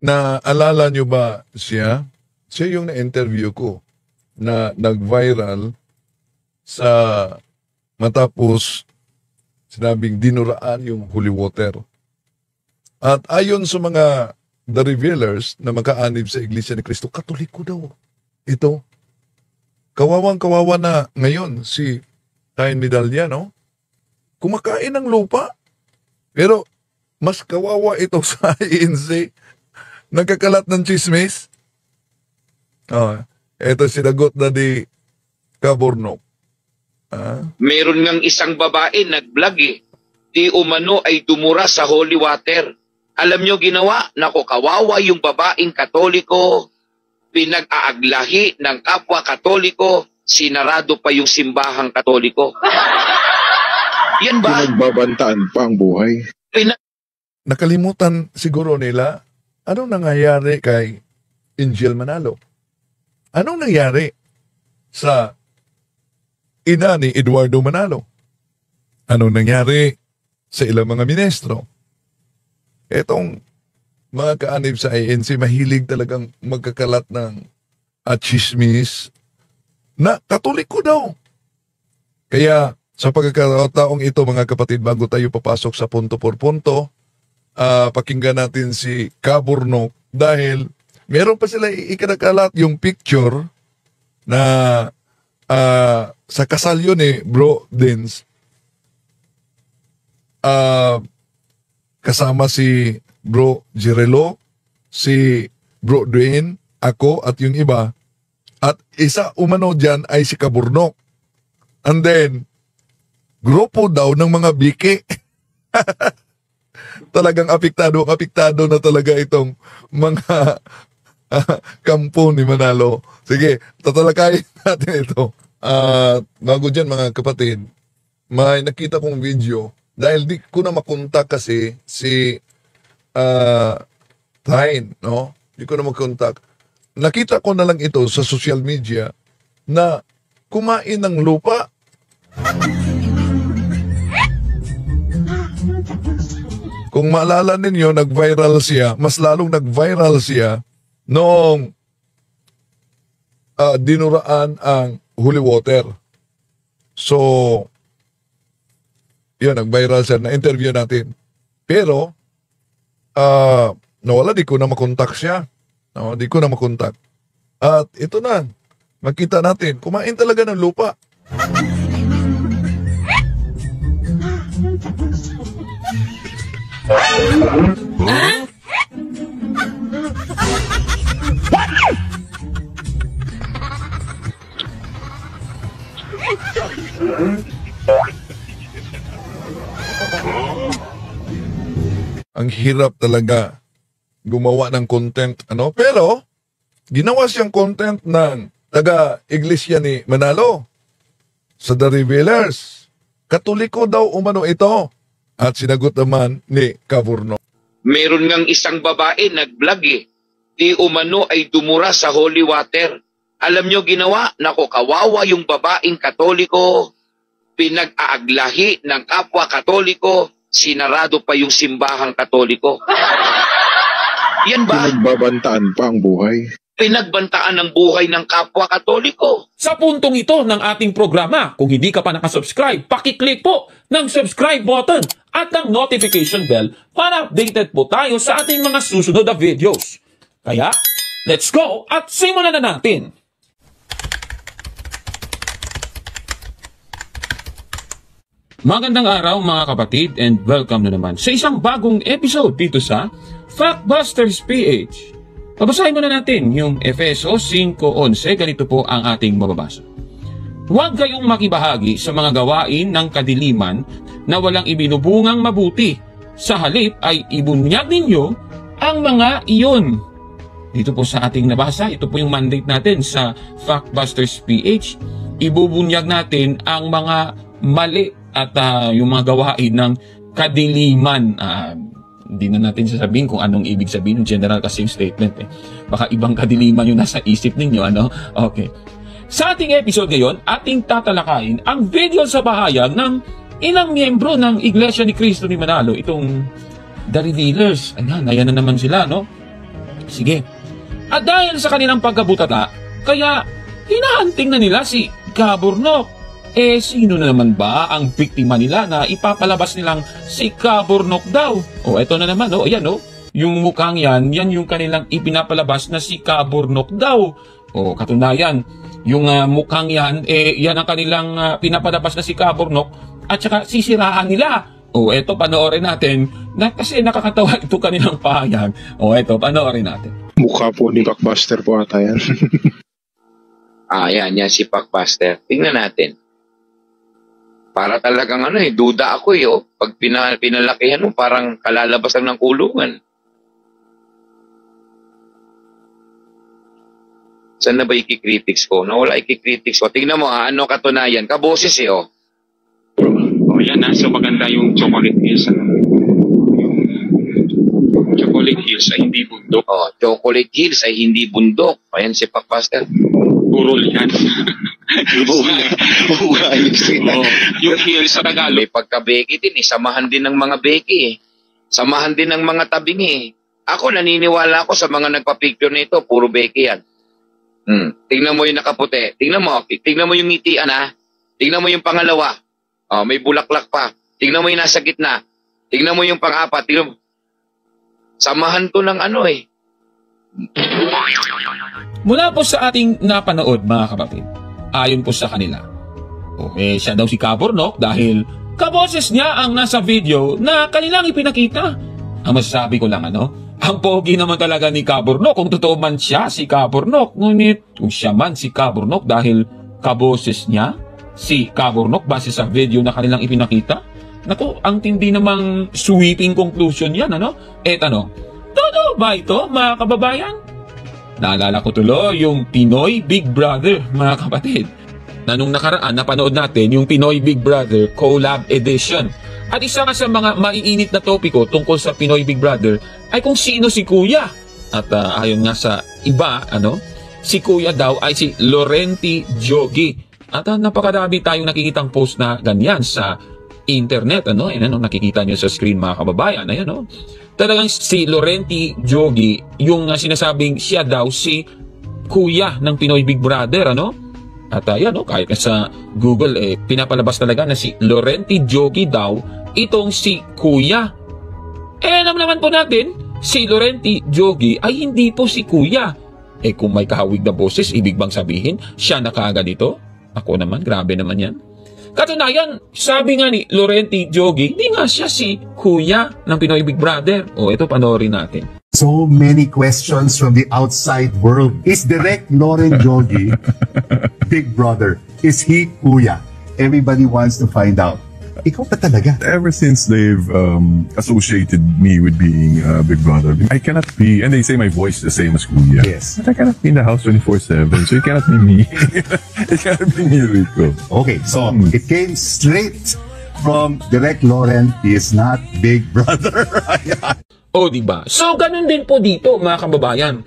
Naalala nyo ba siya? Siya yung na-interview ko na nag-viral sa matapos sinabing dinuraan yung holy water. At ayon sa mga The Revealers na makaanib sa Iglesia ni Cristo, Katoliko daw. Ito. Kawawang-kawawa na ngayon si Cain Medalliano. Kumakain ng lupa. Pero mas kawawa ito sa INC. Nagkakalat ng chismis. Ito sinagot na di Kabornok. Meron ngang isang babae nag-vlog di umano ay dumura sa holy water. Alam nyo ginawa? Nako, kawawa yung babaeng Katoliko, pinag-aaglahi ng kapwa Katoliko, sinarado pa yung simbahang Katoliko. Yan ba? Pinagbabantaan pa ang buhay. Nakalimutan siguro nila anong nangyayari kay Angel Manalo. Anong nangyari sa ina ni Eduardo Manalo? Anong nangyari sa ilang mga ministro? Etong mga kaanib sa ANC, mahilig talagang magkakalat ng chismis na Katoliko daw. Kaya sa pagkakataong ito mga kapatid, bago tayo papasok sa punto por punto, pakinggan natin si Kabornok dahil meron pa sila ikinakalat yung picture na sa kasal yun Bro Dins. Kasama si Bro Jirelo, si Bro Dwayne, ako at yung iba. At isa umano dyan ay si Kabornok. And then, grupo daw ng mga biki. Talagang apektado na talaga itong mga kampo ni Manalo. Sige, tatalakayin natin ito. Bago dyan mga kapatid, may nakita kong video dahil di ko na makontak kasi si Tain, no? Di ko na makontak. Nakita ko na lang ito sa social media na kumain ng lupa. Kung maalala ninyo, nag-viral siya, mas lalong nag-viral siya noong dinuraan ang holy water. So, yun, nag-viral siya, na-interview natin. Pero, nawala, di ko na makontak siya. No, di ko na makontak. At ito na, makita natin, kumain talaga ng lupa. Ang hirap talaga gumawa ng content, ano? Pero, ginawa siyang content ng taga-iglesia ni Manalo sa The Revealers. Katoliko daw umano ito. At sinagot naman ni Kabornok. Meron ngang isang babae nag-vlog di umano ay dumura sa holy water. Alam nyo ginawa? Nako, kawawa yung babaeng Katoliko, pinag-aaglahi ng kapwa Katoliko, sinarado pa yung simbahang Katoliko. Yan ba? Pinagbabantaan pa ang buhay. Pinagbantaan ng buhay ng kapwa Katoliko. Sa puntong ito ng ating programa, kung hindi ka pa nakasubscribe, pakiclick po ng subscribe button at ng notification bell para updated po tayo sa ating mga susunod na videos. Kaya, let's go at simulan na natin! Magandang araw mga kapatid and welcome na naman sa isang bagong episode dito sa Factbusters PH. Babasahin muna natin yung Efeso 5:11. Ganito po ang ating mababasa. Huwag kayong makibahagi sa mga gawain ng kadiliman na walang ibinubungang mabuti. Sa halip ay ibunyag ninyo ang mga iyon. Dito po sa ating nabasa, ito po yung mandate natin sa Factbusters PH. Ibubunyag natin ang mga mali at yung mga gawain ng kadiliman. Hindi na natin sasabihin kung anong ibig sabihin ng general kasi yung statement. Baka ibang kadiliman yung nasa isip ninyo. Ano? Okay. Sa ating episode ngayon, ating tatalakayin ang video sa bahayag ng ilang miyembro ng Iglesia ni Cristo ni Manalo, itong The Revealers. Ayan na naman sila, no? Sige. At dahil sa kanilang pagkabutata, kaya hinahanting na nila si Kaburnok. Sino na naman ba ang biktima nila na ipapalabas nilang si Kaburnok daw? Eto na naman, ayan, yung mukhang yan yung kanilang ipinapalabas na si Kaburnok daw. Katunayan, yung mukhang yan, yan ang kanilang pinapalabas na si Kaburnok at saka sisiraan nila. Eto, panoorin natin kasi nakakatawa ito kanilang pahayag. Eto, panoorin natin. Mukha po ni Factbuster po ata yan. Yan si Factbuster. Tingnan natin. Para talagang duda ako pag pinalakihan mo, parang kalalabas lang ng kulungan. Saan na ba ikikritics ko? Wala ikikritics ko. Tingnan mo ano katunayan. Kaboses Yan so maganda yung Chocolate Hills. Yung Chocolate Hills ay hindi bundok. Chocolate Hills ay hindi bundok. Ayan si Factbuster. Burol yan. Yung hills sa Tagalog. May pagka-beki din samahan din ng mga beki Samahan din ng mga tabing Ako naniniwala ako sa mga nagpa-picture nito, puro beki yan. Tingnan mo yung nakaputi. Tingnan mo yung ngitian Tingnan mo yung pangalawa. May bulaklak pa. Tingnan mo yung nasa gitna. Tingnan mo yung pang-apat. Tingnan mo. Samahan to ng Mula po sa ating napanood, mga kapatid, ayon po sa kanila, siya daw si Kaburnok dahil kaboses niya ang nasa video na kanilang ipinakita. Ang masasabi ko lang ang pogi naman talaga ni Kaburnok kung totoo man siya si Kaburnok. Ngunit kung siya man si Kaburnok dahil kaboses niya si Kaburnok base sa video na kanilang ipinakita, ang tindi namang sweeping conclusion yan, Totoo ba ito, mga kababayan? Naalala ko tuloy yung Pinoy Big Brother, mga kapatid. Na nung nakaraan, napanood natin yung Pinoy Big Brother Collab Edition. At isa nga sa mga maiinit na topiko tungkol sa Pinoy Big Brother ay kung sino si Kuya. At ayon nga sa iba, si Kuya daw ay si Laurenti Jogi. At napakadami tayong nakikitang post na ganyan sa internet. Nakikita nyo sa screen, mga kababayan. Talagang si Laurenti Jogi, yung sinasabing siya daw si Kuya ng Pinoy Big Brother, At kahit sa Google, pinapalabas talaga na si Laurenti Jogi daw itong si Kuya. Alam naman po natin, si Laurenti Jogi ay hindi po si Kuya. Kung may kahawig na boses, ibig bang sabihin, siya na kaagad ito? Ako naman, grabe naman yan. Katunayan, sabi nga ni Laurenti Jogi, hindi nga siya si Kuya ng Pinoy Big Brother. Ito, panoorin natin. So many questions from the outside world. Is Direct Laurent Jogi Big Brother? Is he Kuya? Everybody wants to find out. Ikaw pa talaga. Ever since they've associated me with being Big Brother, I cannot be, and they say my voice is the same as Kuya. Yes. But I cannot be in the house 24/7, so it cannot be me. It cannot be me, Rico. Okay, so it came straight from Direct Laurent. He is not Big Brother. Diba? So, ganun din po dito, mga kababayan.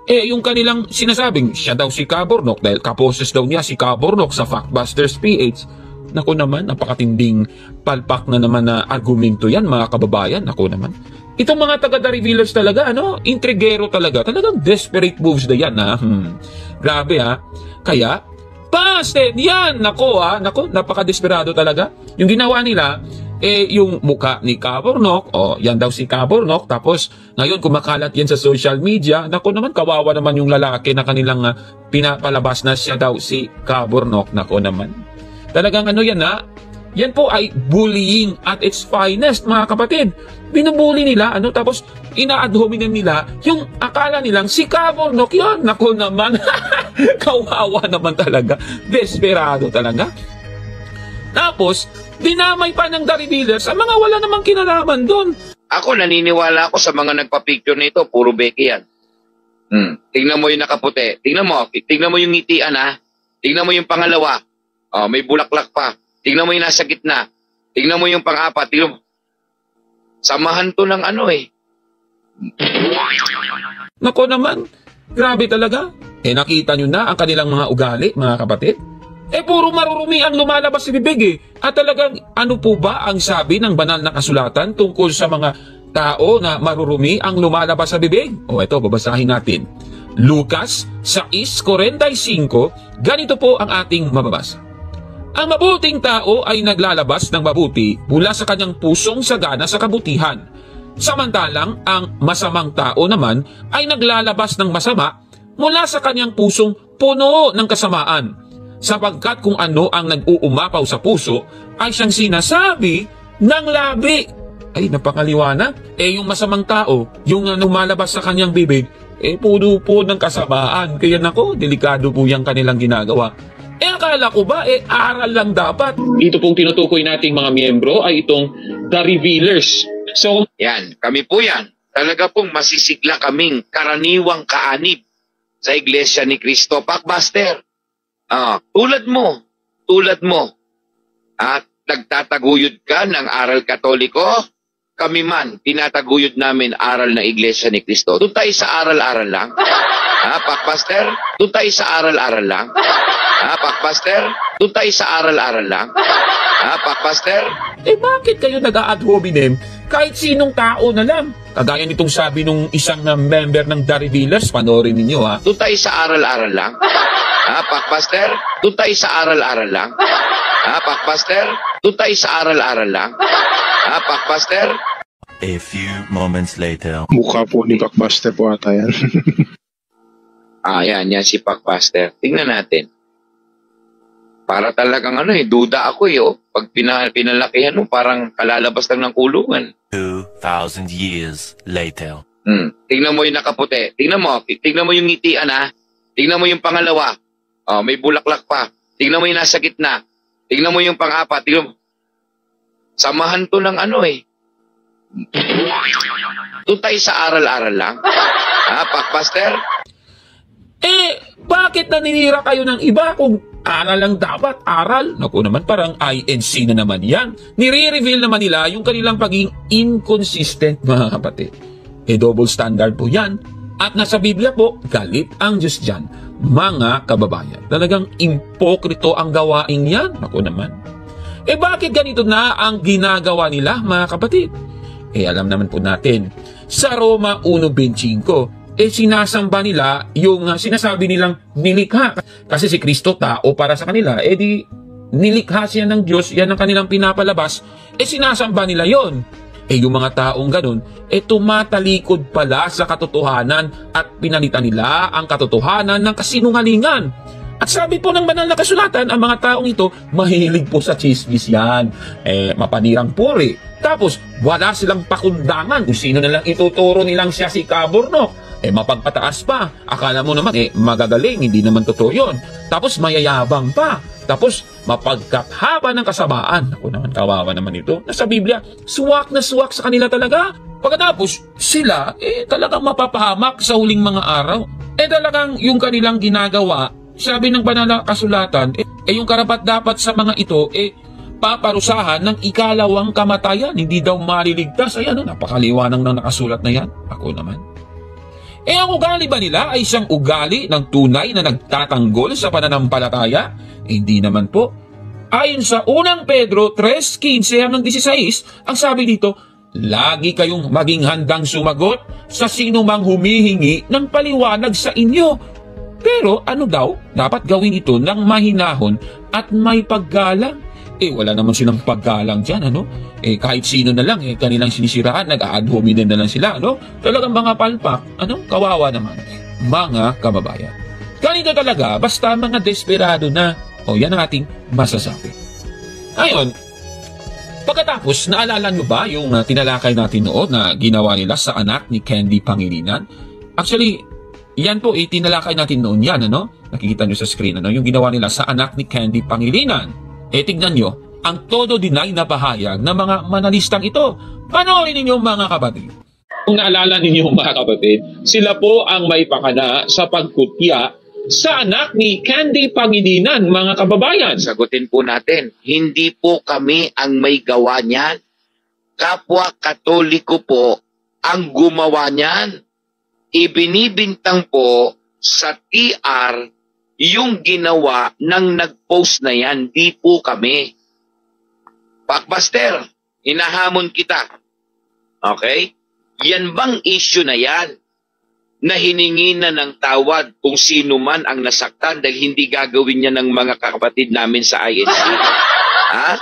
Yung kanilang sinasabing, siya daw si Kaburnok dahil kaposes daw niya si Kaburnok sa Factbusters PH. Naku naman, napakatinding palpak na naman na argumento yan, mga kababayan. Naku naman. Itong mga taga-The Revealers talaga, intrigero talaga. Talagang desperate moves na yan, Grabe, Kaya, busted yan! Naku, napaka-desperado talaga. Yung ginawa nila, yung mukha ni Kaburnok, yan daw si Kaburnok, tapos ngayon kumakalat yan sa social media. Naku naman, kawawa naman yung lalaki na kanilang pinapalabas na siya daw si Kaburnok. Naku naman. Talagang yan po ay bullying at its finest, mga kapatid. Binubuli nila, tapos ina-ad hominem nila yung akala nilang si Kaburnok yun. Naku naman. Kawawa naman talaga. Desperado talaga. Tapos, dinamay pa ng The Revealers ang mga wala namang kinalaman doon. Ako, naniniwala ako sa mga nagpa-picture nito, puro beke yan. Tingnan mo yung nakaputi. Tingnan mo yung ngitian ha. Tingnan mo yung pangalawa. Oh, may bulaklak pa. Tingnan mo yung nasa gitna. Tingnan mo yung pang-apat. Tingnan mo. Samahan to ng ano eh. Nako naman, grabe talaga. Nakita nyo na ang kanilang mga ugali, mga kapatid. Puro marurumi ang lumalabas sa bibig eh. At talagang ano po ba ang sabi ng banal na kasulatan tungkol sa mga tao na marurumi ang lumalabas sa bibig? Ito, babasahin natin. Lucas 6:45, ganito po ang ating mababasa. Ang mabuting tao ay naglalabas ng mabuti mula sa kanyang pusong sagana sa kabutihan. Samantalang ang masamang tao naman ay naglalabas ng masama mula sa kanyang pusong puno ng kasamaan. Sapagkat kung ano ang nag-uumapaw sa puso ay siyang sinasabi ng labi. Ay, napakaliwanag. Yung masamang tao, yung lumalabas sa kanyang bibig, puno po ng kasamaan. Kaya nako, delikado po yung kanilang ginagawa. Akala ko ba, aral lang dapat. Dito pong tinutukoy nating mga miyembro ay itong The Revealers. So, yan, kami po yan. Talaga pong masisigla kaming karaniwang kaanib sa Iglesia ni Cristo. Pakbaster, tulad mo, at nagtataguyod ka ng aral katoliko, kami man, tinataguyod namin aral ng Iglesia ni Cristo. Doon tayo sa aral-aral lang. Pakbaster, doon tayo sa aral-aral lang. Pakbaster, doon tayo sa aral-aral lang. Pakbaster. Bakit kayo nag-a-ad hominem kahit sinong tao na lang? Kagaya nitong sabi nung isang member ng The Revealers, panoorin ninyo ha. Doon tayo sa aral-aral lang. Pakbaster, doon tayo sa aral-aral lang. Pakbaster, doon tayo sa aral-aral lang. Pakbaster. A few moments later. Mukha po ni Pakbaster po ata yan. Yan si Pakbaster. Tingnan natin. Para talagang duda ako Pag pinalakihan mo, parang kalalabas lang ng kulungan. 2,000 years later. Tingnan mo yung nakaputi. Tingnan mo yung ngitian ha. Tingnan mo yung pangalawa. May bulaklak pa. Tingnan mo yung nasa gitna. Tingnan mo yung pang-apat. Tingnan mo. Samahan to ng Doon tayo sa aral-aral lang. Pakbaster. Bakit naninira kayo ng iba kung aral lang dapat? Aral? Naku naman, parang INC na naman yan. Nire-reveal naman nila yung kanilang pagiging inconsistent, mga kapatid. Double standard po yan. At nasa Biblia po, galit ang Diyos dyan, mga kababayan. Talagang impokrito ang gawain yan. Naku naman. Bakit ganito na ang ginagawa nila, mga kapatid? Alam naman po natin, sa Roma 1:25, sinasamba nila yung sinasabi nilang nilikha. Kasi si Kristo tao para sa kanila, di nilikha siya ng Diyos, yan ang kanilang pinapalabas, sinasamba nila yon. Yung mga taong ganun, tumatalikod pala sa katotohanan at pinalitan nila ang katotohanan ng kasinungalingan. At sabi po ng banal na kasulatan, ang mga taong ito, mahilig po sa chismis yan. Mapanirang puri. Tapos, wala silang pakundangan kung sino nalang ituturo nilang siya si Kaborno. Mapagpataas pa. Akala mo naman, magagaling. Hindi naman totoo yun. Tapos, mayayabang pa. Tapos, mapagkathaba ng kasamaan. Ako naman, kawawa naman ito. Nasa Biblia, suwak na suwak sa kanila talaga. Pagkatapos, sila, talagang mapapahamak sa huling mga araw. Talagang yung kanilang ginagawa, sabi ng banal na kasulatan, yung karapat-dapat sa mga ito, paparusahan ng ikalawang kamatayan. Hindi daw maliligtas. Ayan, napakaliwanag ng nakasulat na yan. Ako naman. Ang ugali ba nila ay isang ugali ng tunay na nagtatanggol sa pananampalataya? Hindi naman po. Ayon sa unang Pedro 3:15-16, ang sabi dito, lagi kayong maging handang sumagot sa sino mang humihingi ng paliwanag sa inyo. Pero ano daw, dapat gawin ito ng mahinahon at may paggalang. Wala naman silang paggalang dyan, kahit sino na lang, kanilang sinisiraan, nag-a-ad hominem na lang sila, Talagang mga palpak, kawawa naman, mga kababayan. Ganito talaga, basta mga desperado na, yan ang ating masasabi. Ngayon, pagkatapos, naalala nyo ba yung tinalakay natin noon na ginawa nila sa anak ni Candy Pangilinan? Actually, Yan po, tinalakay natin noon yan, ano? Nakikita nyo sa screen, ano? Yung ginawa nila sa anak ni Candy Pangilinan. Tignan nyo, ang todo deny na bahayag ng mga manalistang ito. Panoorin ninyo mga kapatid. Kung naalala ninyo mga kapatid, sila po ang may pakana sa pagkutya sa anak ni Candy Pangilinan, mga kababayan. Sagutin po natin, hindi po kami ang may gawa niyan. Kapwa Katoliko po ang gumawa niyan. Ibinibintang po sa TR yung ginawa ng nag-post na yan, di po kami. Pakbaster, hinahamon kita. Okay? Yan bang issue na yan? Na hiningi na ng tawad kung sino man ang nasaktan dahil hindi gagawin niya ng mga kakapatid namin sa INC? Ha?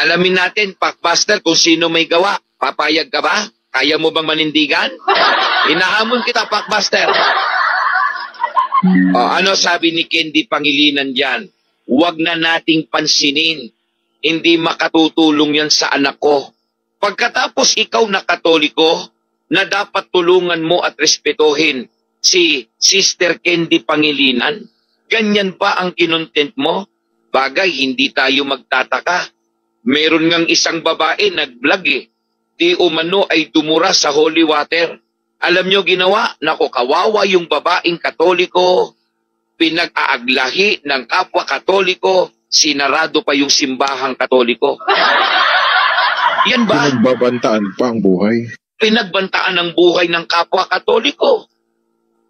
Alamin natin, Pakbaster, kung sino may gawa. Papayag ka ba? Kaya mo bang manindigan? Hinahamon kita, Pakbaster. Ano sabi ni Candy Pangilinan dyan? Huwag na nating pansinin. Hindi makatutulong yan sa anak ko. Pagkatapos ikaw na Katoliko, na dapat tulungan mo at respetuhin si Sister Candy Pangilinan, ganyan pa ang kinontent mo? Bagay, hindi tayo magtataka. Meron ngang isang babae nag-vlog di umano ay dumura sa holy water. Alam nyo ginawa? Nako, kawawa yung babaeng Katoliko, pinag-aaglahi ng kapwa Katoliko, sinarado pa yung simbahang Katoliko. Yan ba? Pinagbabantaan pa ang buhay. Pinagbantaan ang buhay ng kapwa Katoliko.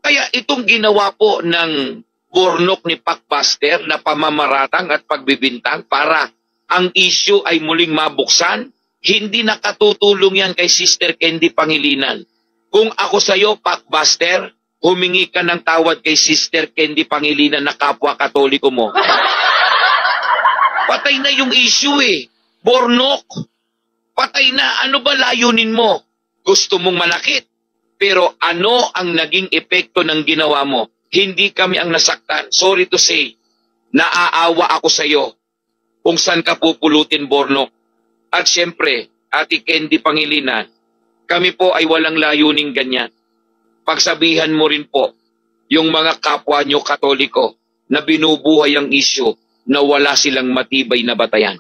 Kaya itong ginawa po ng bornok ni Pakbaster na pamamaratang at pagbibintang para ang issue ay muling mabuksan, hindi nakatutulong yan kay Sister Candy Pangilinan. Kung ako sa'yo, Pakbaster, humingi ka ng tawad kay Sister Candy Pangilinan na kapwa Katoliko mo. Patay na yung issue Bornok. Patay na. Ano ba layunin mo? Gusto mong manakit. Pero ano ang naging epekto ng ginawa mo? Hindi kami ang nasaktan. Sorry to say, naaawa ako sa'yo kung saan ka pupulutin, Bornok. At syempre, Ate Candy Pangilinan, kami po ay walang layuning ganyan. Pagsabihan mo rin po yung mga kapwa nyo Katoliko na binubuhay ang isyu na wala silang matibay na batayan.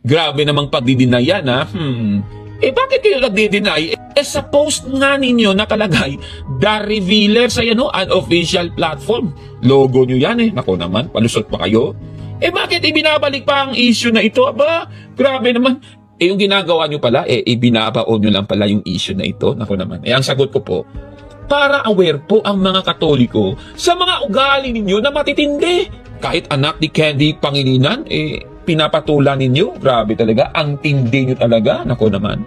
Grabe namang pagdidinayan, ha? Bakit kayo nagdi-deny? Sa post nga ninyo nakalagay, The Revealer sa unofficial platform. Logo nyo yan Nako naman, palusot pa kayo. Bakit ibinabalik pa ang issue na ito? Aba, grabe naman. Yung ginagawa nyo pala, ibinabaon nyo lang pala yung issue na ito. Nako naman. Ang sagot ko po, para aware po ang mga Katoliko sa mga ugali ninyo na matitindi. Kahit anak ni Candy Pangilinan, pinapatulan ninyo. Grabe talaga. Ang tindi nyo talaga. Nako naman.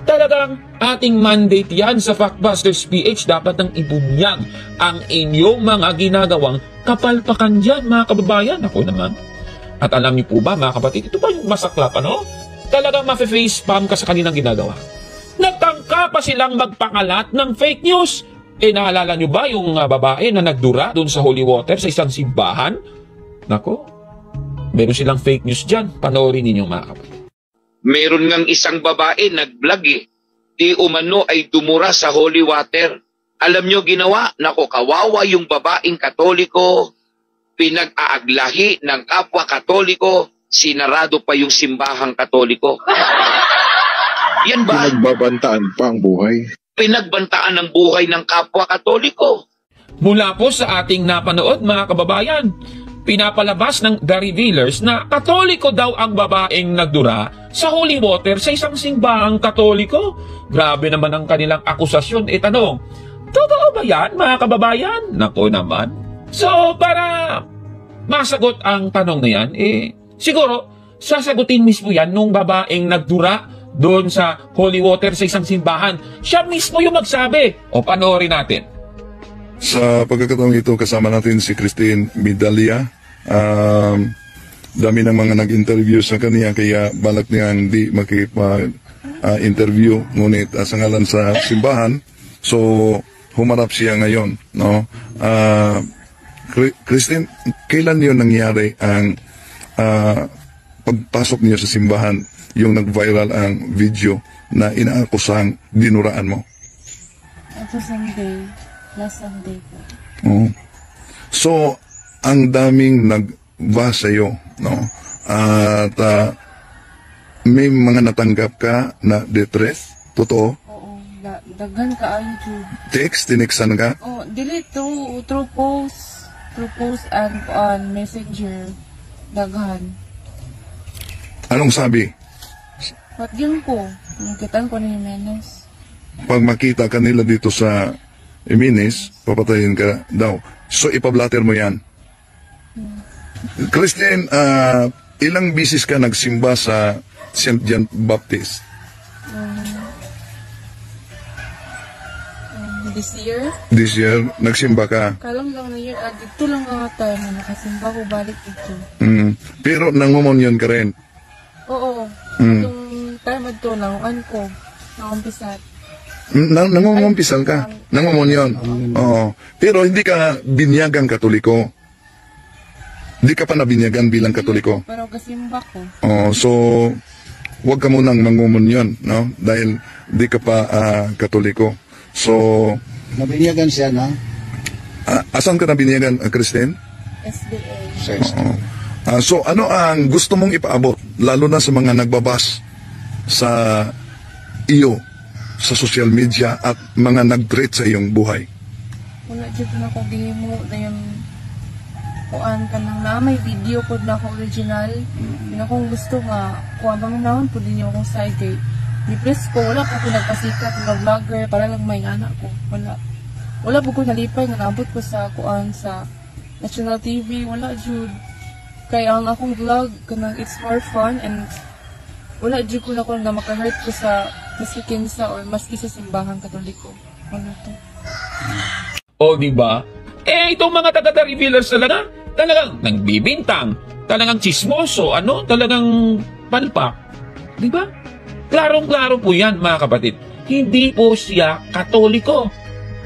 Talagang ating mandate yan sa Factbusters PH. Dapat nang ibunyag ang inyong mga ginagawang kapalpakan dyan, mga kababayan. Ako naman. At alam niyo po ba, mga kapatid, ito ba yung masaklap, Talagang mafe-face spam ka sa kanilang ginagawa. Nagtangka pa silang magpakalat ng fake news. Naalala niyo ba yung babae na nagdura doon sa holy water sa isang simbahan? Nako, meron silang fake news dyan. Panoorin ninyo, mga kapatid. Meron ngang isang babae nag-vlog di umano ay dumura sa holy water. Alam nyo ginawa? Nako, kawawa yung babaeng Katoliko, pinag-aaglahi ng kapwa Katoliko, sinarado pa yung simbahang Katoliko. Yan ba? Pinagbabantaan pa ang buhay. Pinagbantaan ang buhay ng kapwa Katoliko. Mula po sa ating napanood, mga kababayan, pinapalabas ng The Revealers na Katoliko daw ang babaeng nagdura sa holy water sa isang simbahang Katoliko. Grabe naman ang kanilang akusasyon. Tanong, totoo ba yan, mga kababayan? Nako naman. So, para masagot ang tanong na yan, siguro, sasagutin mismo yan nung babaeng nagdura doon sa holy water sa isang simbahan. Siya mismo yung magsabi. O, panoorin natin. Sa pagkakataong ito, kasama natin si Christine Midalia. Dami ng mga nag-interview sa kanya, kaya balak niya hindi makipag-interview, ngunit sa ngalan sa simbahan. So, humarap siya ngayon. No? Christine, kailan yun nangyari ang pagpasok niyo sa simbahan, yung nag-viral ang video na inaakusang dinuraan mo? to Sunday. Last Sunday po. Oo. So, ang daming nagba sa'yo, no? At may mga natanggap ka na detress? Totoo? Oo. Daghan ka ayo Jud. Text? Tinexan ka? Oh, dili through post. Through post and on messenger. Daghan. Anong sabi? What yun po? Nakitaan ko ni Jimenez. Pag makita ka nila dito sa Jimenez, papatayin ka daw. So, ipablatter mo yan. Christine, ilang bisis ka nagsimba sa St. John Baptist? This year? This year, nagsimba ka? Kalang lang na yun. Dito lang nga tayo na nakasimba ko balik dito. Pero nangumonyon ka rin? Oo. Yung time ito, nanguan ko. Nangumpisa. Nangungumpisal ka? Nangumonyon? Oo. Pero hindi ka binyagang Katoliko? Hindi ka pa nabinyagan bilang Katoliko? Pero kasimba ko. Oo. So, huwag ka munang mangumonyon, no? Dahil hindi ka pa Katoliko. So, nabinyagan siya na? Asan ka nabinyagan, Christine? SDA. So, ano ang gusto mong ipaabot, lalo na sa mga nagbabas sa iyo, sa social media at mga nag-treat sa iyong buhay? Wala dito na ako gihimo na yung kuan ka nang na may video po na ako original. Yun akong gusto nga, kuan pa man naman po din yung akong side gate. Di-press ko, wala po pinagpasikat ng vlogger para lang may anak ko. Wala po ko nalipay nga naabot ko sa kuan sa National TV. Wala jud. Kaya ang akong vlog kanang it's more fun and wala jud ko na ko nga maka-hurt ko sa maski kinsa or maski sa simbahan Katoliko. Wala to. O diba? Itong mga taga-revealers talagang nagbibintang, talagang chismoso, talagang palpak. Diba? Klarong-klaro po yan, mga kapatid. Hindi po siya Katoliko.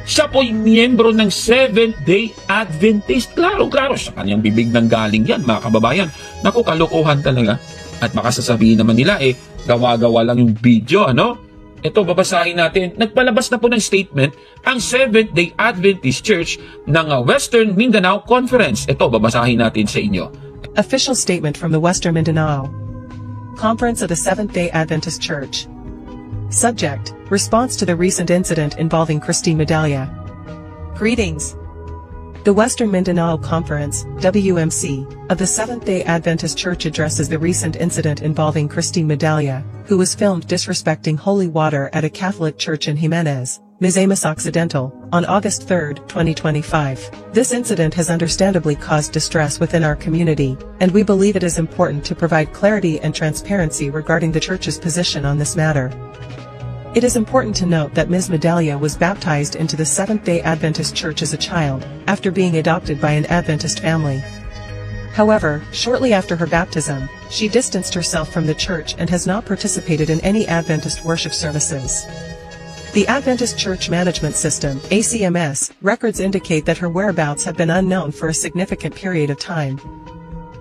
Siya po'y miyembro ng Seventh-day Adventist. Klarong-klaro sa kanyang bibig nang galing yan, mga kababayan. Naku, kalokohan talaga. At baka sasabihin naman nila, gawa-gawa lang yung video, Ito, babasahin natin. Nagpalabas na po ng statement ang Seventh-day Adventist Church ng Western Mindanao Conference. Ito, babasahin natin sa inyo. Official statement from the Western Mindanao Conference of the Seventh-day Adventist Church. Subject: Response to the recent incident involving Christine Medalla. Greetings. The Western Mindanao Conference, WMC, of the Seventh-day Adventist Church addresses the recent incident involving Christine Medalla, who was filmed disrespecting holy water at a Catholic church in Jimenez, Misamis Occidental, on August 3, 2025. This incident has understandably caused distress within our community, and we believe it is important to provide clarity and transparency regarding the church's position on this matter. It is important to note that Ms. Medalla was baptized into the Seventh-day Adventist Church as a child, after being adopted by an Adventist family. However, shortly after her baptism, she distanced herself from the church and has not participated in any Adventist worship services. The Adventist Church Management System, ACMS, records indicate that her whereabouts have been unknown for a significant period of time.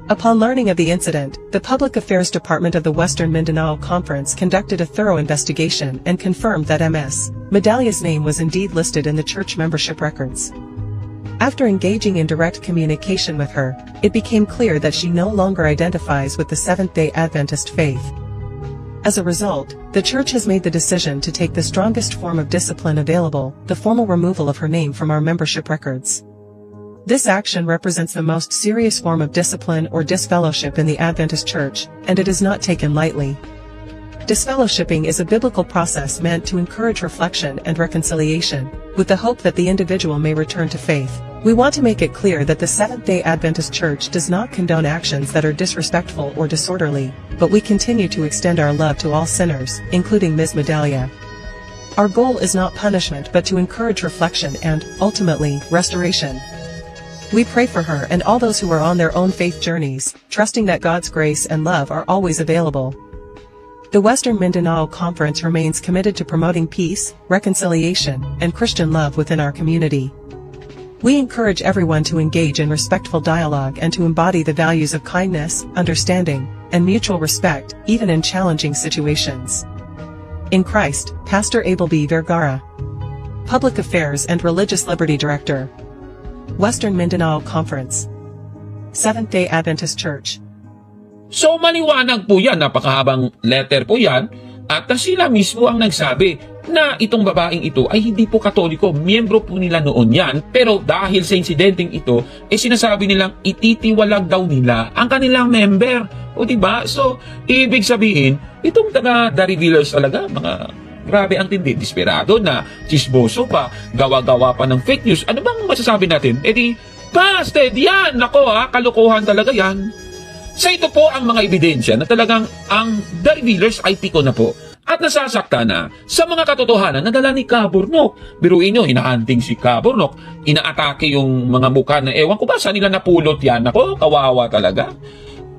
Upon learning of the incident, the Public Affairs Department of the Western Mindanao Conference conducted a thorough investigation and confirmed that Ms. Medalla's name was indeed listed in the church membership records. After engaging in direct communication with her, it became clear that she no longer identifies with the Seventh-day Adventist faith. As a result, the church has made the decision to take the strongest form of discipline available, the formal removal of her name from our membership records. This action represents the most serious form of discipline or disfellowship in the Adventist Church, and it is not taken lightly. Disfellowshipping is a biblical process meant to encourage reflection and reconciliation, with the hope that the individual may return to faith. We want to make it clear that the Seventh-day Adventist Church does not condone actions that are disrespectful or disorderly, but we continue to extend our love to all sinners, including Ms. Medalla. Our goal is not punishment but to encourage reflection and, ultimately, restoration. We pray for her and all those who are on their own faith journeys, trusting that God's grace and love are always available. The Western Mindanao Conference remains committed to promoting peace, reconciliation, and Christian love within our community. We encourage everyone to engage in respectful dialogue and to embody the values of kindness, understanding, and mutual respect, even in challenging situations. In Christ, Pastor Abel B. Vergara. Public Affairs and Religious Liberty Director, Western Mindanao Conference, Seventh-day Adventist Church. So maliwanag po yan, napakahabang letter po yan, at sila mismo ang nagsabi na itong babaeng ito ay hindi po Katoliko, miyembro po nila noon yan, pero dahil sa insidenteng ito, sinasabi nilang ititiwalag daw nila ang kanilang member. O diba? So, ibig sabihin, itong The Revealers talaga, mga grabe ang tindi, desperado na, chismoso pa, gawa-gawa pa ng fake news. Ano bang masasabi natin? Di, busted yan! Nako kalokohan talaga yan. Sa ito po ang mga ebidensya na talagang ang The Revealers ay piko na po at nasasakta na sa mga katotohanan na dala ni Kaburnok. Biruin nyo, hinahanting si Kaburnok, inaatake yung mga mukha na ewan ko ba saan nila napulot yan. Ako, kawawa talaga.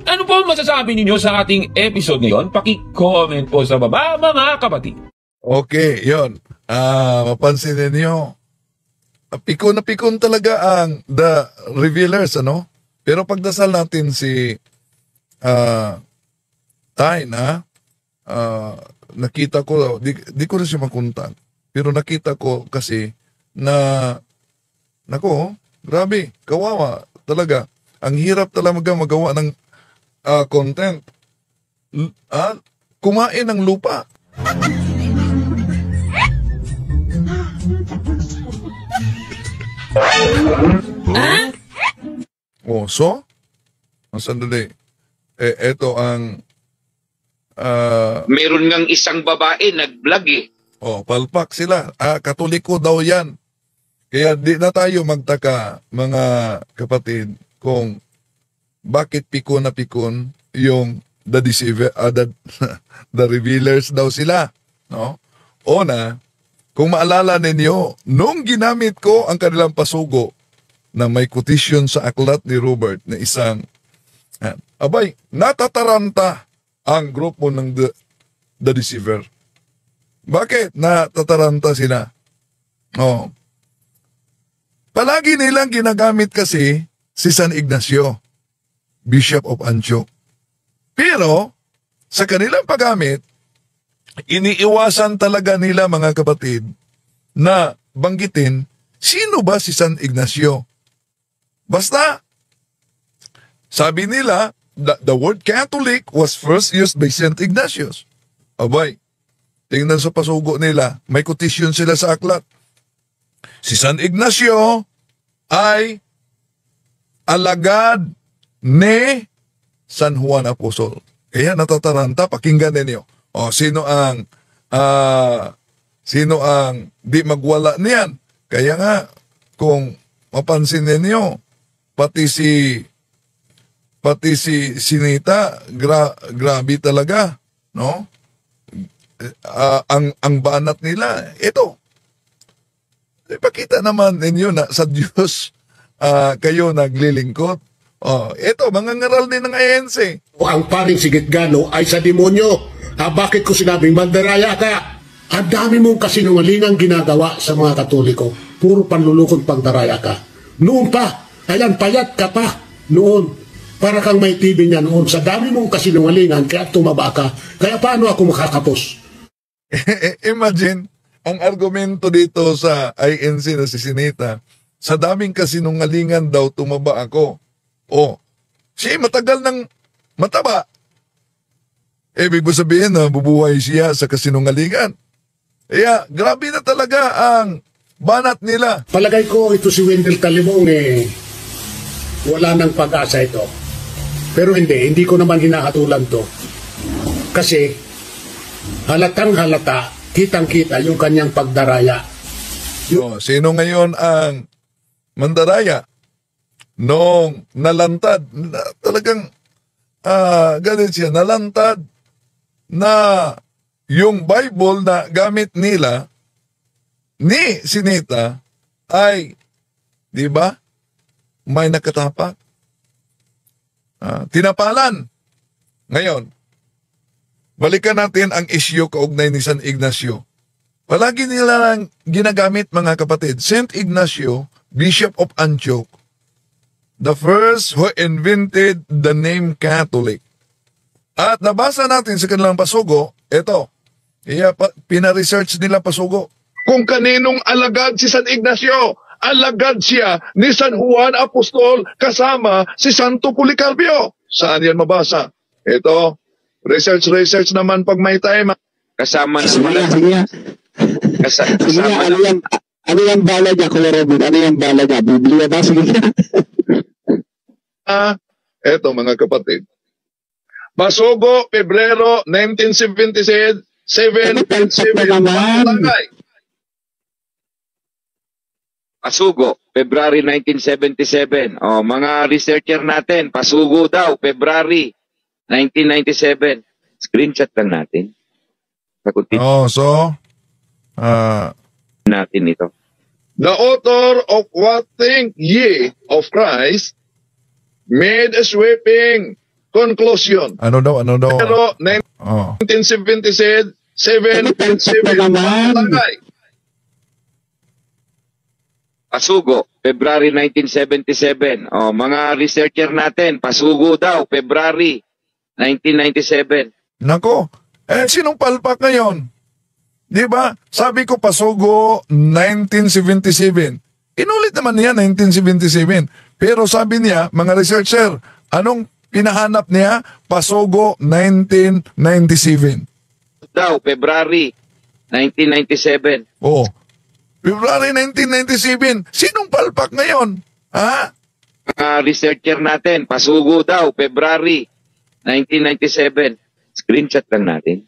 Ano po masasabi ninyo sa ating episode ngayon? Paki-comment po sa baba, mga kapatid. Okay, yon. Mapansin ninyo, pikon na pikon talaga ang The Revealers, ano? Pero pagdasal natin si Tay na nakita ko, di ko na siya makuntang, pero nakita ko kasi na nako, grabe, kawawa talaga. Ang hirap talaga magawa ng content. Kumain ng lupa. So? Sandali. Ito ang meron ngang isang babae nag-vlog palpak sila. Katoliko daw yan. Kaya di na tayo magtaka, mga kapatid, kung bakit pikon na pikon yung The Deceiver, the Revealers daw sila. No? Una, kung maalala ninyo, nung ginamit ko ang kanilang pasugo na may quotation sa aklat ni Robert na isang natataranta ang grupo ng The Deceiver. Bakit natataranta sila? Palagi nilang ginagamit kasi si San Ignacio, Bishop of Antioch. Pero sa kanilang paggamit, iniiwasan talaga nila, mga kapatid, na banggitin sino ba si San Ignacio. Basta, sabi nila, the word Catholic was first used by St. Ignatius. Abay, tingnan sa pasugo nila, may quotation sila sa aklat. Si San Ignacio ay alagad ni San Juan Apostol. Kaya natataranta, pakinggan ninyo. Sino ang di magwala niyan? Kaya nga, kung mapansin ninyo, pati si Sinita, grabe talaga, no? Ang banat nila, ito. Ipakita naman ninyo na sa Diyos kayo naglilingkod. Ito, mga ngaral din ng ANC. Ang paring Sigitgano ay sa demonyo. Bakit ko sinabing mandaraya ka? Ang dami mong kasinungalingang ginagawa sa mga Katoliko. Puro panlulukod pangdaraya ka. Noon pa, ayan, payat ka pa. Noon, para kang may TV niya noon. Sa dami mong kasinungalingan, kaya tumaba ka. Kaya paano ako makakapos? Imagine, ang argumento dito sa INC na si Sinita, sa daming kasinungalingan daw tumaba ako. Siya matagal ng mataba. Ibig sabihin na bubuhay siya sa kasinungalingan. Kaya grabe na talaga ang banat nila. Palagay ko ito si Wendell Talimong wala nang pag-asa ito. Pero hindi ko naman hinahatulan to. Kasi halatang halata, kitang-kita yung kanyang pagdaraya. Sino ngayon ang mandaraya? Nung nalantad, talagang ganun siya, nalantad na yung Bible na gamit nila ni Sinita ay, di ba, may nakatapak. Tinapalan. Ngayon, balikan natin ang issue kaugnay ni San Ignacio. Palagi nila lang ginagamit, mga kapatid, St. Ignacio, Bishop of Antioch, the first who invented the name Catholic. At nabasa natin sa kanilang pasugo, ito, pina-research nila pasugo. kung kaninong alagad si San Ignacio. Alagad siya ni San Juan Apostol kasama si Santo Policarpio. Saan yan mabasa? Ito, research naman pag may time. Kasama Sige naman. nga, sige nga. Sige nga, ano yung bala niya, Kuya Robin? Ano yung bala niya? Biblia ba? Sige nga. Eto mga kapatid. Basugo, Pebrero 1977, 7.7 Barangay. Pasugo, February 1977. O, mga researcher natin, Pasugo daw, February 1997. Screenshot lang natin. Sagutin natin ito. The author of What Think Ye of Christ made a sweeping conclusion. Ano daw? Pero 1977, 7.7 Barangay. Pasugo, February 1977. O, mga researcher natin, Pasugo daw, February 1997. Nako, sinong palpak ngayon? Di ba? Sabi ko Pasugo 1977. Inulit naman niya 1977. Pero sabi niya, mga researcher, anong pinahanap niya? Pasugo 1997. Daw, February 1997. Oh, February 1997. Sinong palpak ngayon? Ha? Researcher natin, Pasugo daw, February 1997. Screenshot lang natin.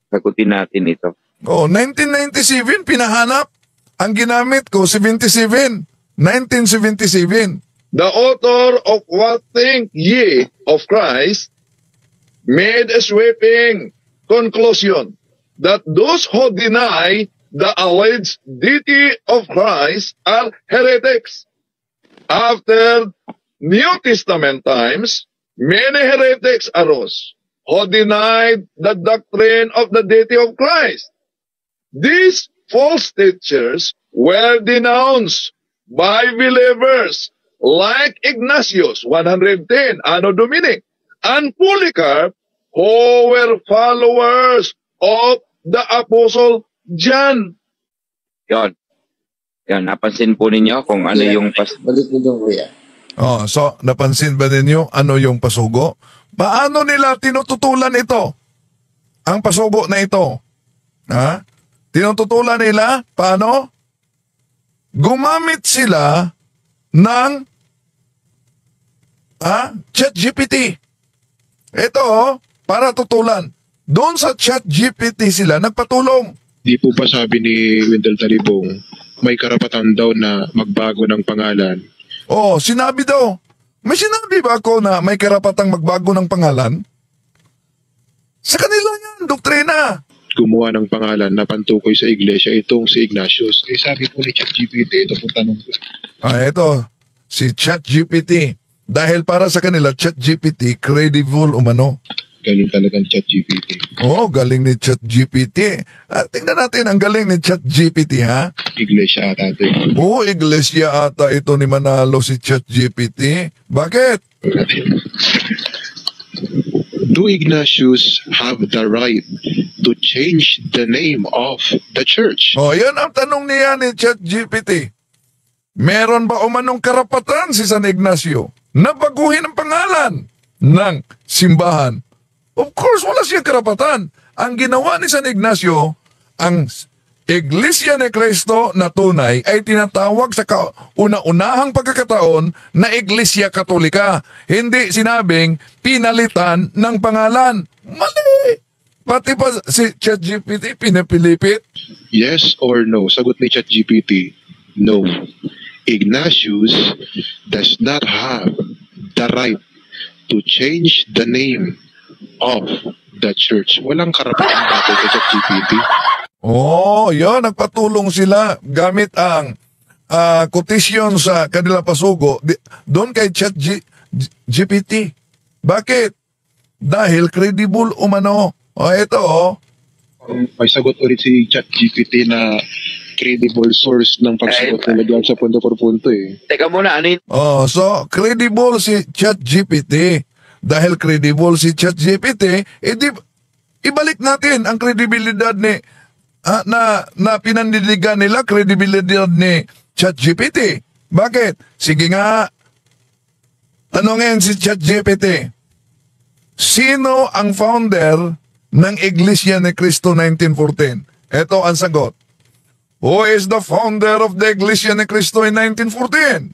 Sagutin natin ito. Oh, 1997, pinahanap. Ang ginamit ko, 77. 1977. The author of What Think Ye of Christ made a sweeping conclusion that those who deny the alleged deity of Christ are heretics. After New Testament times, many heretics arose who denied the doctrine of the deity of Christ. These false teachers were denounced by believers like Ignatius, 110, Anno Domini, and Polycarp, who were followers of the Apostle John. Yon. Yan, napansin po ninyo kung ano yung Balik mo doon, Kuya. Oh, so napansin ba ninyo ano yung pasugo? Paano nila tinututulan ito? Ang pasugo na ito. Ha? Tinututulan nila paano? Gumamit sila ng ChatGPT. Ito, para tutulan. Doon sa ChatGPT sila nagpatulong. Di po ba sabi ni Wendell Talibong, may karapatan daw na magbago ng pangalan? Oh, sinabi daw. May sinabi ba ako na may karapatang magbago ng pangalan? Sa kanila yan, doktrina. Gumawa ng pangalan na pantukoy sa iglesia, itong si Ignatius. Eh sabi po ni ChatGPT, ito po tanong ko. Ito, si ChatGPT. Dahil para sa kanila, ChatGPT, credible umano. Galing talaga ni ChatGPT. Oo, galing ni ChatGPT. Tingnan natin ang galing ni ChatGPT, ha? Iglesia ata ito. Oo, iglesia ata ito ni Manalo si ChatGPT. Bakit? Do Ignatius have the right to change the name of the church? Oh, yan ang tanong niya ni ChatGPT. Meron ba umanong karapatan si San Ignacio na baguhin ang pangalan ng simbahan? Of course, wala siyang karapatan. Ang ginawa ni San Ignacio, ang Iglesia ni Cristo na tunay ay tinatawag sa una-unahang pagkakataon na Iglesia Katolika. Hindi sinabing pinalitan ng pangalan. Mali! Pati pa si ChatGPT pinapilipit. Yes or no? Sagot ni ChatGPT, no. Ignatius does not have the right to change the name of the church. Walang karapatan dati kay ChatGPT. Oh, yun, nagpatulong sila gamit ang quotation sa kanila pasugo doon kay ChatGPT. Bakit? Dahil credible umano. O, ito, May sagot ulit si ChatGPT na credible source ng pagsagot nila diyan sa punto por punto eh. Teka muna, ano yun? Oh, so credible si ChatGPT. Dahil credible si ChatGPT, ibalik natin ang kredibilidad ni na pinandidigan nila credibility ni ChatGPT. Bakit? Sige nga, tanongin si ChatGPT, sino ang founder ng Iglesia ni Cristo 1914? Ito ang sagot. Who is the founder of the Iglesia ni Cristo in 1914?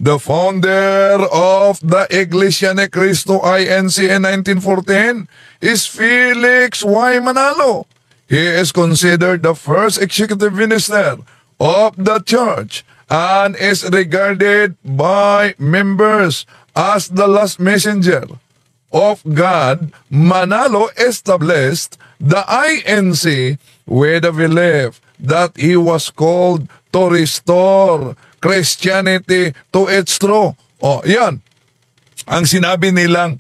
The founder of the Iglesia ni Cristo INC in 1914 is Felix Y. Manalo. He is considered the first executive minister of the church and is regarded by members as the last messenger of God. Manalo established the INC with a belief that he was called to restore Christianity to its true. Yan. Ang sinabi nilang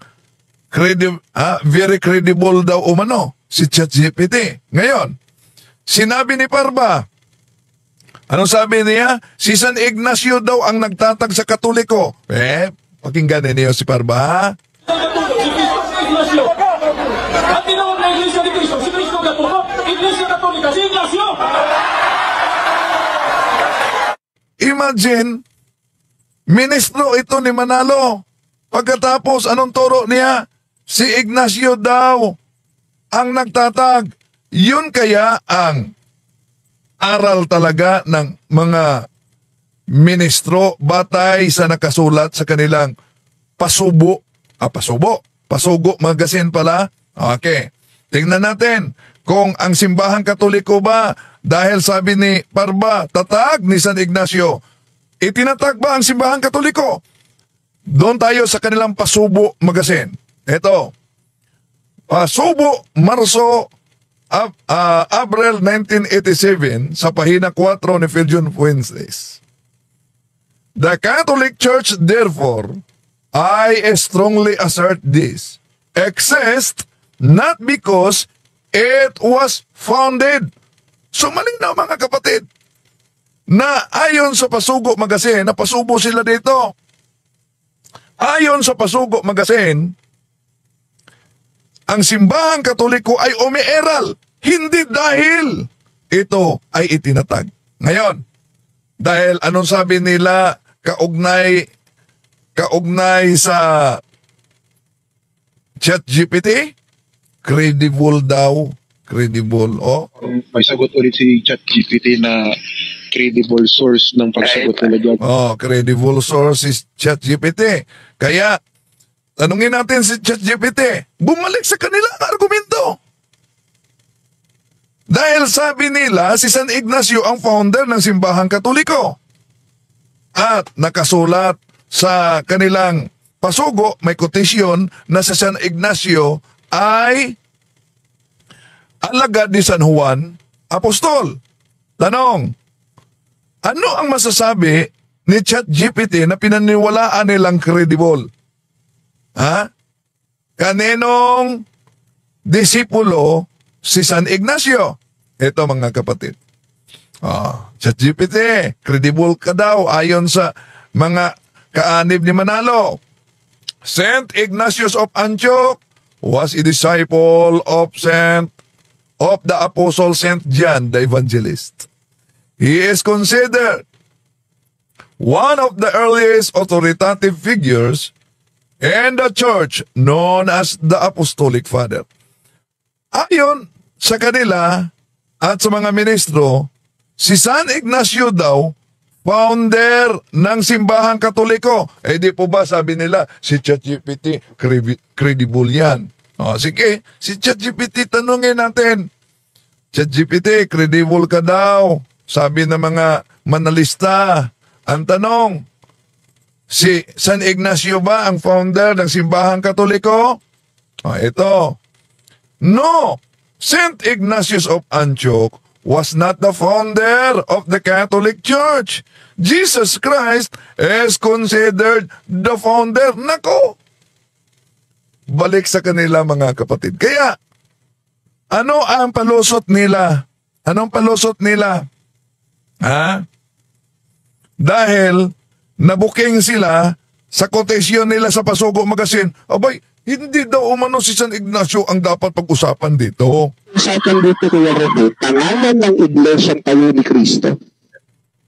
very credible daw umano si ChatGPT. Ngayon, sinabi ni Parba, anong sabi niya? Si San Ignacio daw ang nagtatag sa Katoliko. Pakinggan niyo si Parba. Ignacio. At tinawag na Iglesia ni Cristo, si Cristo Katuno, Iglesia Katolika, si Ignacio. Imagine, ministro ito ni Manalo. Pagkatapos, anong turo niya? Si Ignacio daw ang nagtatag. Yun kaya ang aral talaga ng mga ministro batay sa nakasulat sa kanilang Pasugo magazine pala. Okay. Tingnan natin kung ang simbahang Katoliko ba, dahil sabi ni Parba, tatag ni San Ignacio, itinatag ba ang simbahang Katoliko? Doon tayo sa kanilang Pasugo magazine. Ito, Pasugo, Marso, Abril 1987, sa pahina 4 ni Philion Fuentes. The Catholic Church, therefore, I strongly assert this, exists not because it was founded. So malinaw mga kapatid, na ayon sa Pasugo magazine, napasubo sila dito. Ayon sa Pasugo magazine, ang simbahang Katoliko ay umiiral, hindi dahil ito ay itinatag. Ngayon, dahil anong sabi nila kaugnay sa ChatGPT? Credible daw. Credible. May sagot ulit si ChatGPT na credible source ng pagsagot nila. Credible source is ChatGPT. Kaya, tanungin natin si ChatGPT, bumalik sa kanilang argumento. Dahil sabi nila, si San Ignacio ang founder ng simbahang Katoliko. At nakasulat sa kanilang Pasugo, may quotation na si San Ignacio ay alagad ni San Juan Apostol. Tanong, ano ang masasabi ni ChatGPT na pinaniwalaan nilang credible? Kaninong disipulo si San Ignacio? Ito mga kapatid. ChatGPT, credible ka daw ayon sa mga kaanib ni Manalo. Saint Ignatius of Antioch was a disciple of the Apostle Saint John the Evangelist. He is considered one of the earliest authoritative figures in the church known as the Apostolic Father. Ayon sa kanila at sa mga ministro, si San Ignacio daw, founder ng simbahang Katoliko. Di po ba sabi nila, si ChatGPT, credible yan. Sige, si ChatGPT, tanungin natin. ChatGPT, credible ka daw. Sabi ng mga manalista. Ang tanong, si San Ignacio ba ang founder ng simbahang Katoliko? Ito. No, Saint Ignatius of Antioch was not the founder of the Catholic Church. Jesus Christ is considered the founder. Nako! Balik sa kanila mga kapatid. Kaya, ano ang palusot nila? Anong palusot nila? Dahil nabuking sila sa quotation nila sa Pasugo magazine, abay, hindi daw umano si San Ignacio ang dapat pag-usapan dito. pinag-uusapan dito, Kuya Robert, pangalan ng iglesyang tayo ni Cristo.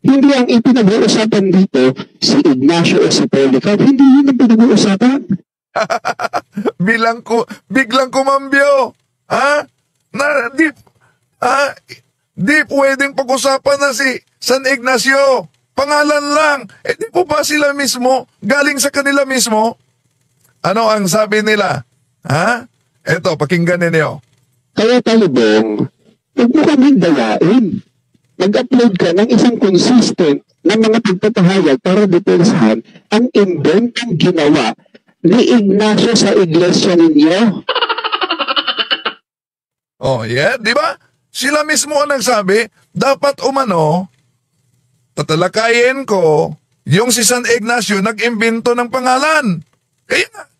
Hindi ang ipinag-uusapan dito si Ignacio o si Polycarp. Hindi yun ang pinag-uusapan. Biglang kumambyo. Ha? Di pwedeng pag-usapan na si San Ignacio. Pangalan lang. Di po ba sila mismo, galing sa kanila mismo? Ano ang sabi nila? Ha? Eto, pakinggan ninyo. Kaya Talibong, huwag mo kaming dayain. Mag-upload ka ng isang consistent na mga pagpapahayag para depensahan ang inventong ginawa ni Ignacio sa iglesia ninyo. Oh, yeah, di ba? Sila mismo ang nagsabi, dapat umano, tatalakayin ko, yung si San Ignacio nag-imbento ng pangalan. Kaya,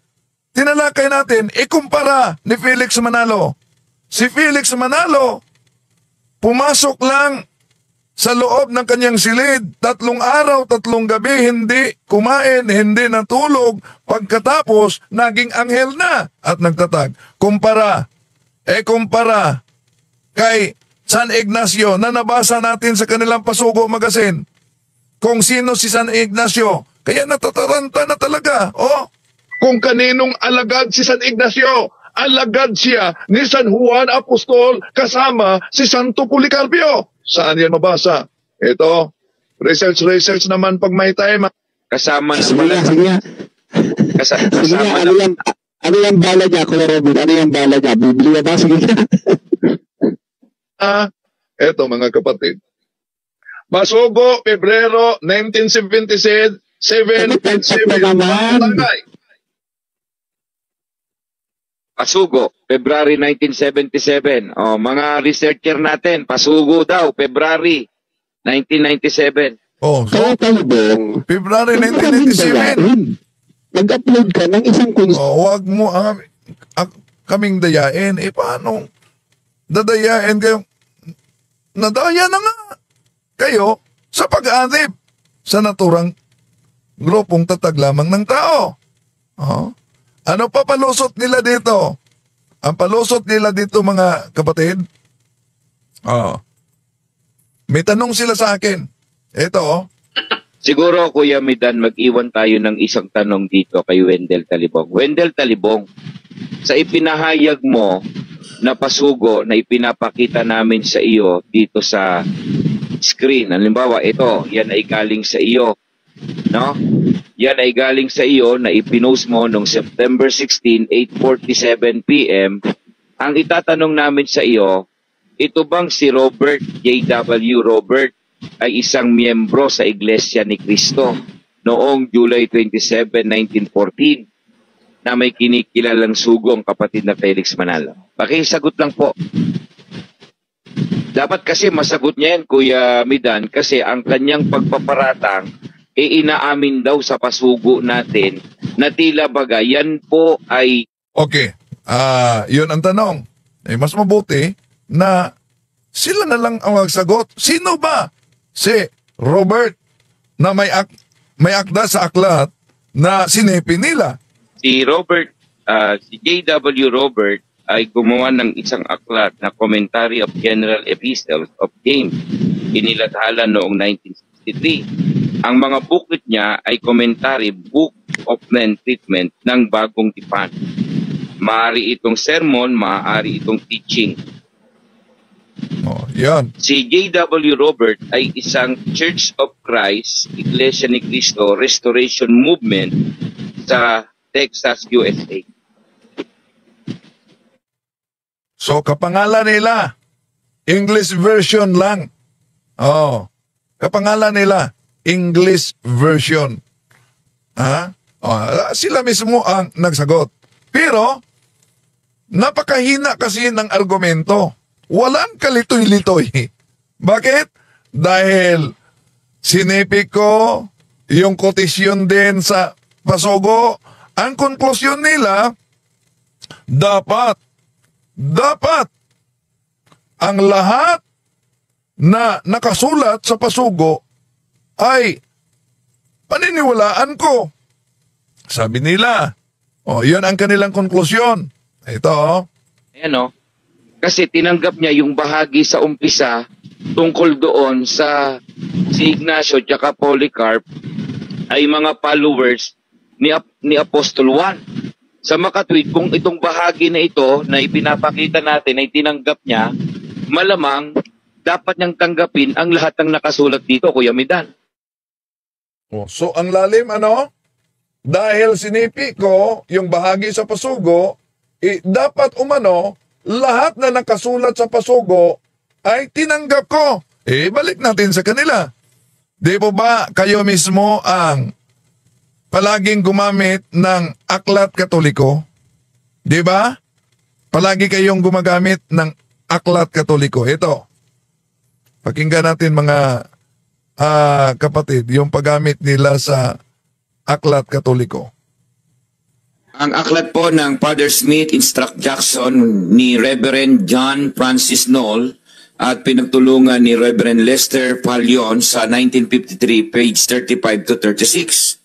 tinalakay natin, ikumpara ni Felix Manalo. Si Felix Manalo, pumasok lang sa loob ng kanyang silid, 3 araw, 3 gabi, hindi kumain, hindi natulog, pagkatapos, naging anghel na at nagtatag. Kumpara kay San Ignacio na nabasa natin sa kanilang Pasugo Magazine kung sino si San Ignacio. Kaya natataranta na talaga. Oh, Kung kaninong alagad si San Ignacio, alagad siya ni San Juan Apostol kasama si Santo Policarpio. Saan yan mabasa? Ito, research naman pag may time. Kasama na Sige, ano yung bala niya, Kuya Robin? Ano yung bala niya? Biblia ba? Sige. Ito mga kapatid. Pasugo, Pebrero 1977, 7.7 Pasugo, February 1977. Oh, mga researcher natin, Pasugo daw, February 1997. Oh, Kaya Talibong, February 1997. Nag-upload ka ng isang wag mo kaming dayain. Paano? Dadayain kayo. Nadaya na nga kayo sa pag-aanib sa naturang grupong tatag lamang ng tao. Oh. Ano pa palusot nila dito? Ang palusot nila dito, mga kapatid, may tanong sila sa akin. Ito, Siguro, Kuya Midan, mag-iwan tayo ng isang tanong dito kay Wendell Talibong. Wendell Talibong, sa ipinahayag mo na pasugo na ipinapakita namin sa iyo dito sa screen, halimbawa, ito, yan ay galing sa iyo. No? Yan ay galing sa iyo na ipinost mo noong September 16, 8:47 p.m. Ang itatanong namin sa iyo, ito bang si Robert J.W. Robert ay isang miyembro sa Iglesia ni Cristo noong July 27, 1914 na may kinikilalang sugong kapatid na Felix Manalo? Pakisagot lang po. Dapat kasi masagot niya yan, Kuya Midan, kasi ang kanyang pagpaparatang inaamin daw sa pasugo natin na tila baga yan po ay... Okay, yun ang tanong. Mas mabuti na sila na lang ang magsagot. Sino ba si Robert na may akda sa aklat na sinepi nila? Si Robert, si J.W. Robert ay gumawa ng isang aklat na Commentary of General Epistles of James. Inilathala noong 1963. Ang mga booklet niya ay commentary, book of men treatment ng bagong tipan. Maaari itong sermon, maaari itong teaching. Yan. Si J.W. Robert ay isang Church of Christ, Iglesia ni Cristo, Restoration Movement sa Texas, USA. So, kapangalan nila, English version lang. Kapangalan nila, English version. Sila mismo ang nagsagot. Pero, napakahina kasi ng argumento. Walang kalitoy-litoy. Bakit? Dahil sinepi ko yung kotisyon din sa Pasugo. Ang konklusyon nila, dapat ang lahat na nakasulat sa Pasugo ay paniniwalaan ko. Sabi nila, yun ang kanilang konklusyon. Ito, Ayan Kasi tinanggap niya yung bahagi sa umpisa tungkol doon sa si Ignacio at Polycarp ay mga followers ni Apostol Juan. Sa makatwid, kung itong bahagi na ito na ipinapakita natin ay tinanggap niya, malamang dapat niyang tanggapin ang lahat ng nakasulat dito, Kuya Midan. So, ang lalim, dahil sinipi ko yung bahagi sa pasugo, dapat lahat na nakasulat sa pasugo ay tinanggap ko. Balik natin sa kanila. Di po ba kayo mismo ang palaging gumamit ng aklat katoliko? Di ba? Palagi kayong gumagamit ng aklat katoliko. Ito, pakinggan natin mga kapatid, yung paggamit nila sa aklat katoliko. Ang aklat po ng Father Smith Instruct Jackson ni Reverend John Francis Knoll at pinagtulungan ni Reverend Lester Pallion sa 1953, page 35 to 36.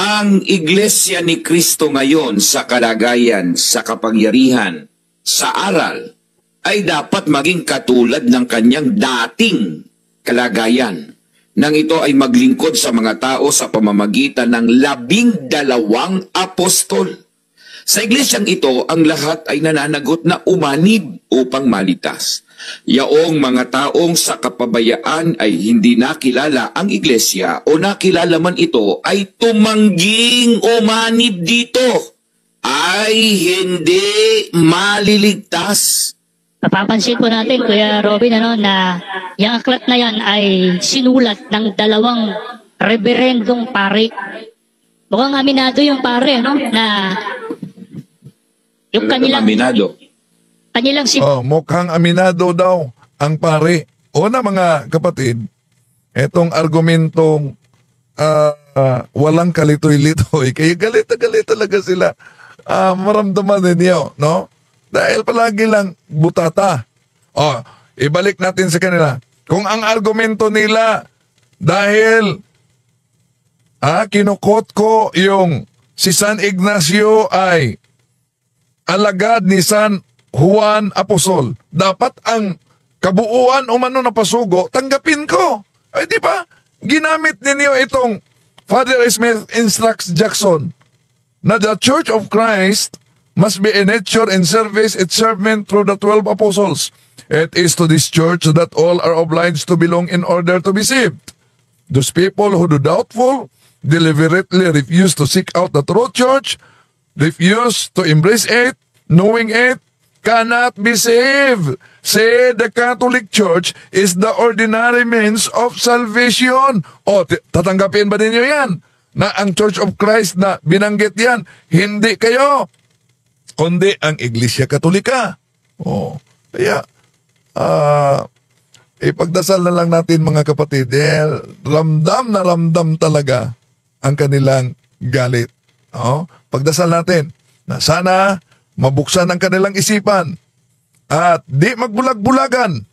Ang Iglesia ni Cristo ngayon sa kalagayan, sa kapangyarihan, sa aral, ay dapat maging katulad ng kanyang dating kalagayan, nang ito ay maglingkod sa mga tao sa pamamagitan ng 12 apostol. Sa iglesyang ito, ang lahat ay nananagot na umanib upang malitas. Yaong mga taong sa kapabayaan ay hindi nakilala ang iglesia o nakilala man ito ay tumangging umanib dito, ay hindi maliligtas. Napapansin po natin, Kuya Robin, na yung aklat na yan ay sinulat ng 2 reverendong pare. Mukhang aminado yung pare, na yung kanilang mukhang aminado daw ang pare. O na mga kapatid, etong argumentong walang kalitoy-litoy, kaya galit talaga sila. Maramdaman ninyo, no? Dahil palagi lang butata. Ibalik natin sa kanila. Kung ang argumento nila, dahil kinukot ko yung si San Ignacio ay alagad ni San Juan Apostol, dapat ang kabuuan umano na pasugo, tanggapin ko. Ay di ba? Ginamit ninyo itong Father Smith Instructs Jackson na the Church of Christ must be in nature and service its servant through the 12 apostles. It is to this church that all are obliged to belong in order to be saved. Those people who do doubtful, deliberately refuse to seek out the true church, refuse to embrace it, knowing it, cannot be saved. Say the Catholic Church is the ordinary means of salvation. Tatanggapin ba ninyo yan? Na ang Church of Christ na binanggit yan, hindi kayo, kundi ang Iglesia Katolika. Kaya, ipagdasal na lang natin mga kapatid, ramdam na ramdam talaga ang kanilang galit. Pagdasal natin na sana mabuksan ang kanilang isipan at di magbulag-bulagan